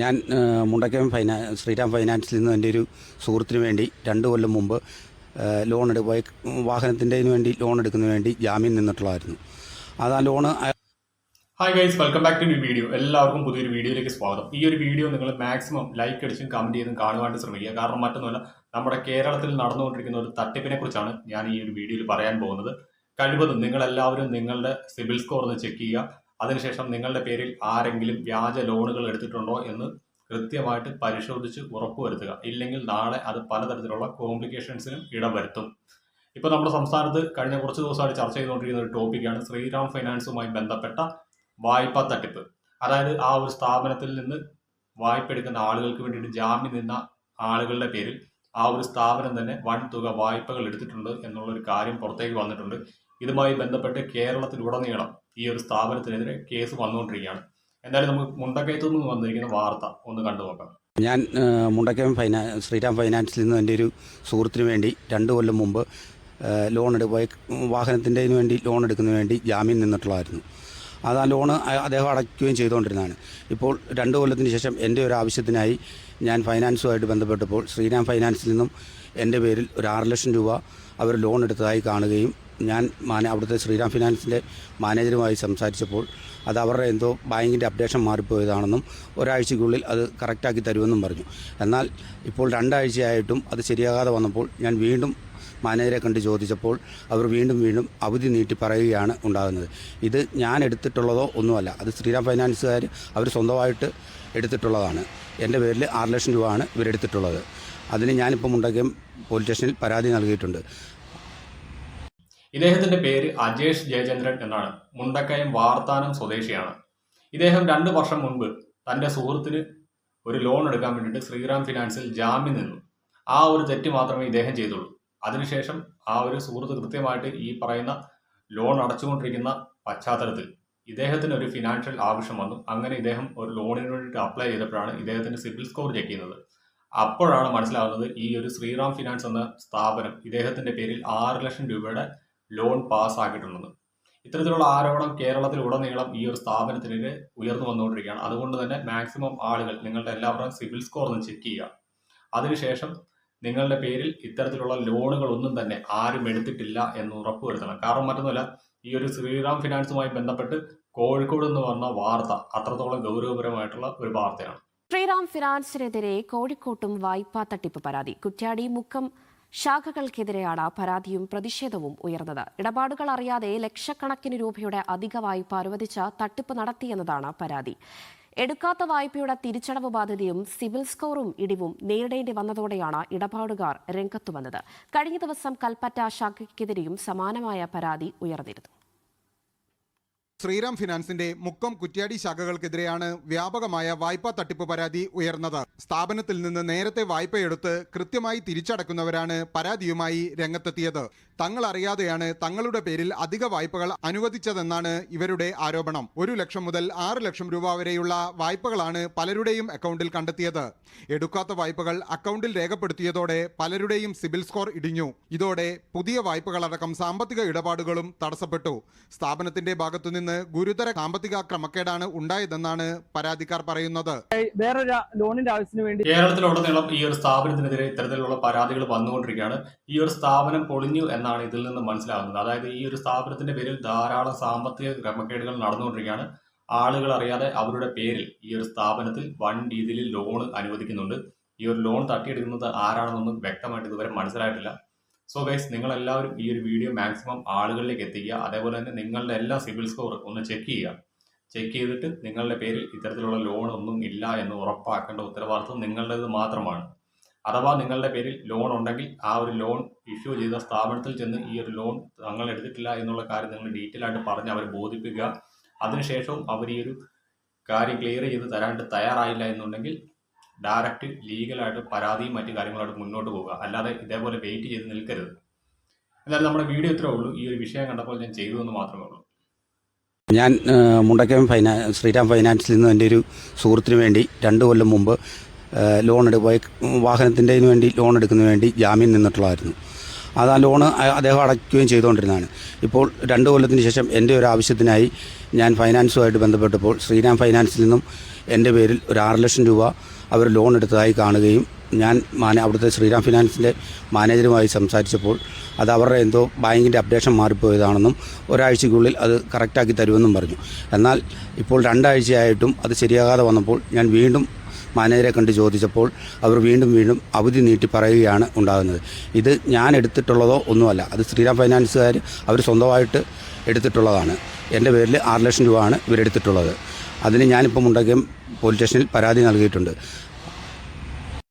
ഞാൻ മുണ്ടക്കയം ശ്രീറാം ഫൈനാൻസിൽ നിന്ന് എൻ്റെ ഒരു സുഹൃത്തിന് വേണ്ടി 2 കൊല്ലം മുമ്പ് വാഹനത്തിൻ്റെതിന് വേണ്ടി ലോൺ എടുക്കുന്നതിന് വേണ്ടി ജാമ്യം നിന്നിട്ടുള്ളതായിരുന്നു. അത് ആ loan. Hi guys, welcome back to new video. എല്ലാവർക്കും പുതിയൊരു വീഡിയോയിലേക്ക് സ്വാഗതം. ഈ ഒരു വീഡിയോ നിങ്ങൾ മാക്സിമം ലൈക്ക് അടിച്ചും കമൻറ്റ് ചെയ്തും കാണുവാനായിട്ട് ശ്രമിക്കുക. കാരണം മറ്റൊന്നുമല്ല, നമ്മുടെ കേരളത്തിൽ നടന്നുകൊണ്ടിരിക്കുന്ന ഒരു തട്ടിപ്പിനെ കുറിച്ചാണ് ഞാൻ ഈ ഒരു വീഡിയോയിൽ പറയാൻ പോകുന്നത്. കഴിവതും നിങ്ങളെല്ലാവരും നിങ്ങളുടെ സിബിൽ സ്കോർ ഒന്ന് ചെക്ക് ചെയ്യുക. അതിനുശേഷം നിങ്ങളുടെ പേരിൽ ആരെങ്കിലും വ്യാജ ലോണുകൾ എടുത്തിട്ടുണ്ടോ എന്ന് കൃത്യമായിട്ട് പരിശോധിച്ച് ഉറപ്പുവരുത്തുക. ഇല്ലെങ്കിൽ നാളെ അത് പലതരത്തിലുള്ള കോംപ്ലിക്കേഷൻസിനും ഇടവരുത്തും. ഇപ്പോൾ നമ്മുടെ സംസ്ഥാനത്ത് കഴിഞ്ഞ കുറച്ച് ദിവസമായിട്ട് ചർച്ച ചെയ്തുകൊണ്ടിരിക്കുന്ന ഒരു ടോപ്പിക്കാണ് ശ്രീറാം ഫൈനാൻസുമായി ബന്ധപ്പെട്ട വായ്പാ തട്ടിപ്പ്. അതായത് ആ ഒരു സ്ഥാപനത്തിൽ നിന്ന് വായ്പ എടുക്കുന്ന ആളുകൾക്ക് വേണ്ടിയിട്ട് ജാമ്യം നിന്ന ആളുകളുടെ പേരിൽ ആ ഒരു സ്ഥാപനം തന്നെ വൻ തുക വായ്പകൾ എടുത്തിട്ടുണ്ട് എന്നുള്ളൊരു കാര്യം പുറത്തേക്ക് വന്നിട്ടുണ്ട്. ഇതുമായി ബന്ധപ്പെട്ട് കേരളത്തിലുടനീളം ഈ ഒരു സ്ഥാപനത്തിനെതിരെ കേസ് വന്നുകൊണ്ടിരിക്കുകയാണ്. എന്തായാലും നമുക്ക് മുണ്ടക്കയത്തു നിന്ന് വന്നിരിക്കുന്ന വാർത്ത ഒന്ന് കണ്ടു നോക്കാം. ഞാൻ മുണ്ടക്കയം ശ്രീറാം ഫൈനാൻസിൽ നിന്ന് എൻ്റെ ഒരു സുഹൃത്തിന് വേണ്ടി 2 കൊല്ലം മുമ്പ് വാഹനത്തിൻ്റെതിന് വേണ്ടി ലോൺ എടുക്കുന്നതിന് വേണ്ടി ജാമ്യം നിന്നിട്ടുള്ളതായിരുന്നു. അത് ആ ലോണ് അദ്ദേഹം അടയ്ക്കുകയും ചെയ്തുകൊണ്ടിരുന്നതാണ്. ഇപ്പോൾ 2 കൊല്ലത്തിന് ശേഷം എൻ്റെ ഒരു ആവശ്യത്തിനായി ഞാൻ ഫൈനാൻസുമായിട്ട് ബന്ധപ്പെട്ടപ്പോൾ ശ്രീറാം ഫൈനാൻസിൽ നിന്നും എൻ്റെ പേരിൽ ഒരു 6 ലക്ഷം രൂപ അവർ ലോൺ എടുത്തതായി കാണുകയും ഞാൻ അവിടുത്തെ ശ്രീറാം ഫൈനാൻസിൻ്റെ മാനേജറുമായി സംസാരിച്ചപ്പോൾ അത് അവരുടെ എന്തോ ബാങ്കിൻ്റെ അപ്ഡേഷൻ മാറിപ്പോയതാണെന്നും ഒരാഴ്ചയ്ക്കുള്ളിൽ അത് കറക്റ്റാക്കി തരുമെന്നും പറഞ്ഞു. എന്നാൽ ഇപ്പോൾ 2 ആഴ്ചയായിട്ടും അത് ശരിയാകാതെ വന്നപ്പോൾ ഞാൻ വീണ്ടും മാനേജരെ കണ്ട് ചോദിച്ചപ്പോൾ അവർ വീണ്ടും അവധി നീട്ടി പറയുകയാണ് ഉണ്ടാകുന്നത്. ഇത് ഞാൻ എടുത്തിട്ടുള്ളതോ ഒന്നുമല്ല, അത് ശ്രീറാം ഫൈനാൻസുകാർ അവർ സ്വന്തമായിട്ട് എടുത്തിട്ടുള്ളതാണ്. എൻ്റെ പേരിൽ 6 ലക്ഷം രൂപയാണ് ഇവരെടുത്തിട്ടുള്ളത്. അതിന് ഞാനിപ്പോൾ മുണ്ടക്കയം പോലീസ് സ്റ്റേഷനിൽ പരാതി നൽകിയിട്ടുണ്ട്. ഇദ്ദേഹത്തിന്റെ പേര് അജേഷ് ജയചന്ദ്രൻ എന്നാണ്. മുണ്ടക്കയം വാർത്താനം സ്വദേശിയാണ്. ഇദ്ദേഹം 2 വർഷം മുൻപ് തൻ്റെ സുഹൃത്തിന് ഒരു ലോൺ എടുക്കാൻ വേണ്ടിയിട്ട് ശ്രീറാം ഫിനാൻസിൽ ജാമ്യം നിന്നു. ആ ഒരു തെറ്റ് മാത്രമേ ഇദ്ദേഹം ചെയ്തുള്ളൂ. അതിനുശേഷം ആ ഒരു സുഹൃത്ത് കൃത്യമായിട്ട് ഈ പറയുന്ന ലോൺ അടച്ചുകൊണ്ടിരിക്കുന്ന പശ്ചാത്തലത്തിൽ ഇദ്ദേഹത്തിന് ഒരു ഫിനാൻഷ്യൽ ആവശ്യം വന്നു. അങ്ങനെ ഇദ്ദേഹം ഒരു ലോണിന് വേണ്ടിയിട്ട് അപ്ലൈ ചെയ്തപ്പോഴാണ് ഇദ്ദേഹത്തിന്റെ സിബിൽ സ്കോർ ചെക്ക് ചെയ്യുന്നത്. അപ്പോഴാണ് മനസ്സിലാകുന്നത് ഈ ഒരു ശ്രീറാം ഫിനാൻസ് എന്ന സ്ഥാപനം ഇദ്ദേഹത്തിന്റെ പേരിൽ 6 ലക്ഷം രൂപയുടെ ലോൺ പാസ്സാക്കിയിട്ടുണ്ടെന്ന്. ഇത്തരത്തിലുള്ള ആരോപണം കേരളത്തിൽ ഉടനീളം ഈ ഒരു സ്ഥാപനത്തിനെതിരെ ഉയർന്നു വന്നുകൊണ്ടിരിക്കുകയാണ്. അതുകൊണ്ട് തന്നെ മാക്സിമം ആളുകൾ നിങ്ങളുടെ എല്ലാവരുടെയും സിബിൽ സ്കോർ ഒന്ന് ചെക്ക് ചെയ്യുക. അതിനുശേഷം നിങ്ങളുടെ പേരിൽ ഇത്തരത്തിലുള്ള ലോണുകളൊന്നും തന്നെ ആരും എടുത്തിട്ടില്ല എന്ന് ഉറപ്പുവരുത്തണം. കാരണം മറ്റൊന്നുമല്ല, ഈ ഒരു ശ്രീറാം ഫിനാൻസുമായി ബന്ധപ്പെട്ട് കോഴിക്കോട് നിന്ന് വന്ന വാർത്ത അത്രത്തോളം ഗൗരവപരമായിട്ടുള്ള ഒരു വാർത്തയാണ്. ശ്രീറാം ഫിനാൻസിനെതിരെ കോഴിക്കോട്ടും വായ്പാ തട്ടിപ്പ് പരാതി. കുറ്റ്യാടി മുക്കം ശാഖകൾക്കെതിരെയാണ് പരാതിയും പ്രതിഷേധവും ഉയർന്നത്. ഇടപാടുകൾ അറിയാതെ ലക്ഷക്കണക്കിന് രൂപയുടെ അധിക വായ്പ അനുവദിച്ച് തട്ടിപ്പ് നടത്തിയെന്നതാണ് പരാതി. എടുക്കാത്ത വായ്പയുടെ തിരിച്ചടവ് ബാധ്യതയും സിബിൽ സ്കോറും ഇടിവും നേരിടേണ്ടി വന്നതോടെയാണ് ഇടപാടുകാർ രംഗത്തു വന്നത്. കഴിഞ്ഞ ദിവസം കൽപ്പറ്റ ശാഖയ്ക്കെതിരെയും സമാനമായ പരാതി ഉയർന്നിരുന്നു. ശ്രീറാം ഫിനാൻസിന്റെ മുക്കം കുറ്റ്യാടി ശാഖകൾക്കെതിരെയാണ് വ്യാപകമായ വായ്പാ തട്ടിപ്പ് പരാതി ഉയർന്നത്. സ്ഥാപനത്തിൽ നിന്ന് നേരത്തെ വായ്പയെടുത്ത് കൃത്യമായി തിരിച്ചടക്കുന്നവരാണ് പരാതിയുമായി രംഗത്തെത്തിയത്. തങ്ങൾ അറിയാതെയാണ് തങ്ങളുടെ പേരിൽ അധിക വായ്പകൾ അനുവദിച്ചതെന്നാണ് ഇവരുടെ ആരോപണം. 1 ലക്ഷം മുതൽ 6 ലക്ഷം രൂപ വരെയുള്ള വായ്പകളാണ് പലരുടെയും അക്കൗണ്ടിൽ കണ്ടെത്തിയത്. എടുക്കാത്ത വായ്പകൾ അക്കൗണ്ടിൽ രേഖപ്പെടുത്തിയതോടെ പലരുടെയും സിബിൽ സ്കോർ ഇടിഞ്ഞു. ഇതോടെ പുതിയ വായ്പകളടക്കം സാമ്പത്തിക ഇടപാടുകളും തടസ്സപ്പെട്ടു. സ്ഥാപനത്തിന്റെ ഭാഗത്തുനിന്ന് ഗുരുതര സാമ്പത്തിക ക്രമക്കേടാണ് ഉണ്ടായതെന്നാണ് പരാതിക്കാർ പറയുന്നത്. വേറൊരു ലോണിന്റെ ആവശ്യത്തിന് വേണ്ടി കേരളത്തിലുടനീളം ഈ ഒരു സ്ഥാപനത്തിനെതിരെ ഇത്തരത്തിലുള്ള പരാതികൾ വന്നുകൊണ്ടിരിക്കുകയാണ്. ഈ ഒരു സ്ഥാപനം പൊളിഞ്ഞു എന്നാണ് ഇതിൽ നിന്ന് മനസ്സിലാകുന്നത്. അതായത് ഈ ഒരു സ്ഥാപനത്തിന്റെ പേരിൽ ധാരാളം സാമ്പത്തിക ക്രമക്കേടുകൾ നടന്നുകൊണ്ടിരിക്കുകയാണ്. ആളുകൾ അറിയാതെ അവരുടെ പേരിൽ ഈ ഒരു സ്ഥാപനത്തിൽ വൻ രീതിയിൽ ലോൺ അനുവദിക്കുന്നുണ്ട്. ഈ ഒരു ലോൺ തട്ടിയെടുക്കുന്നത് ആരാണെന്നൊന്നും വ്യക്തമായിട്ട് ഇതുവരെ മനസ്സിലായിട്ടില്ല. സോ ഗൈസ്, നിങ്ങളെല്ലാവരും ഈ ഒരു വീഡിയോ മാക്സിമം ആളുകളിലേക്ക് എത്തിക്കുക. അതേപോലെ തന്നെ നിങ്ങളുടെ എല്ലാ സിബിൽ സ്കോർ ഒന്ന് ചെക്ക് ചെയ്യുക. ചെക്ക് ചെയ്തിട്ട് നിങ്ങളുടെ പേരിൽ ഇത്തരത്തിലുള്ള ലോൺ ഒന്നും ഇല്ല എന്ന് ഉറപ്പാക്കേണ്ട ഉത്തരവാദിത്വം നിങ്ങളുടേത് മാത്രമാണ്. അഥവാ നിങ്ങളുടെ പേരിൽ ലോൺ ഉണ്ടെങ്കിൽ ആ ഒരു ലോൺ ഇഷ്യൂ ചെയ്ത സ്ഥാപനത്തിൽ ചെന്ന് ഈ ഒരു ലോൺ തങ്ങൾ എടുത്തിട്ടില്ല എന്നുള്ള കാര്യം നിങ്ങൾ ഡീറ്റെയിൽ ആയിട്ട് പറഞ്ഞ് അവരെ ബോധിപ്പിക്കുക. അതിനുശേഷവും അവർ ഈ ഒരു കാര്യം ക്ലിയർ ചെയ്ത് തരാണ്ട് തയ്യാറായില്ല എന്നുണ്ടെങ്കിൽ ഡയറക്റ്റ് ലീഗലായിട്ട് പരാതിയും മറ്റു കാര്യങ്ങളായിട്ട് മുന്നോട്ട് പോകുക. അല്ലാതെ ഇതേപോലെ വെയിറ്റ് ചെയ്ത് നിൽക്കരുത്. എന്നാലും നമ്മുടെ വീഡിയോ ഇത്രേ ഉള്ളൂ. ഈ ഒരു വിഷയം കണ്ടപ്പോൾ ഞാൻ ചെയ്തു എന്ന് മാത്രമേ ഉള്ളൂ. ഞാൻ മുണ്ടക്കയം ശ്രീറാം ഫൈനാൻസിൽ നിന്ന് എൻ്റെ ഒരു സുഹൃത്തിന് വേണ്ടി 2 കൊല്ലം മുമ്പ് വാഹനത്തിൻ്റെതിന് വേണ്ടി ലോൺ എടുക്കുന്നതിന് വേണ്ടി ജാമ്യം നിന്നിട്ടുള്ളതായിരുന്നു. അത് ആ ലോണ് അദ്ദേഹം അടയ്ക്കുകയും ചെയ്തുകൊണ്ടിരുന്നതാണ്. ഇപ്പോൾ 2 കൊല്ലത്തിന് ശേഷം എൻ്റെ ഒരു ആവശ്യത്തിനായി ഞാൻ ഫൈനാൻസുമായിട്ട് ബന്ധപ്പെട്ടപ്പോൾ ശ്രീറാം ഫൈനാൻസിൽ നിന്നും എൻ്റെ പേരിൽ ഒരു 6 ലക്ഷം രൂപ അവർ ലോൺ എടുത്തതായി കാണുകയും ഞാൻ അവിടുത്തെ ശ്രീറാം ഫിനാൻസിൻ്റെ മാനേജറുമായി സംസാരിച്ചപ്പോൾ അത് അവരുടെ എന്തോ ബാങ്കിൻ്റെ അപ്ഡേഷൻ മാറിപ്പോയതാണെന്നും ഒരാഴ്ചയ്ക്കുള്ളിൽ അത് കറക്റ്റാക്കി തരുമെന്നും പറഞ്ഞു. എന്നാൽ ഇപ്പോൾ 2 ആഴ്ചയായിട്ടും അത് ശരിയാകാതെ വന്നപ്പോൾ ഞാൻ വീണ്ടും മാനേജരെ കണ്ട് ചോദിച്ചപ്പോൾ അവർ വീണ്ടും അവധി നീട്ടി പറയുകയാണ് ഉണ്ടാകുന്നത്. ഇത് ഞാൻ എടുത്തിട്ടുള്ളതോ ഒന്നുമല്ല, അത് ശ്രീറാം ഫൈനാൻസുകാർ അവർ സ്വന്തമായിട്ട് എടുത്തിട്ടുള്ളതാണ്. എൻ്റെ പേരിൽ 6 ലക്ഷം രൂപയാണ് ഇവരെടുത്തിട്ടുള്ളത്. അതിന് ഞാനിപ്പോൾ മുണ്ടക്കയം പോലീസ് സ്റ്റേഷനിൽ പരാതി നൽകിയിട്ടുണ്ട്.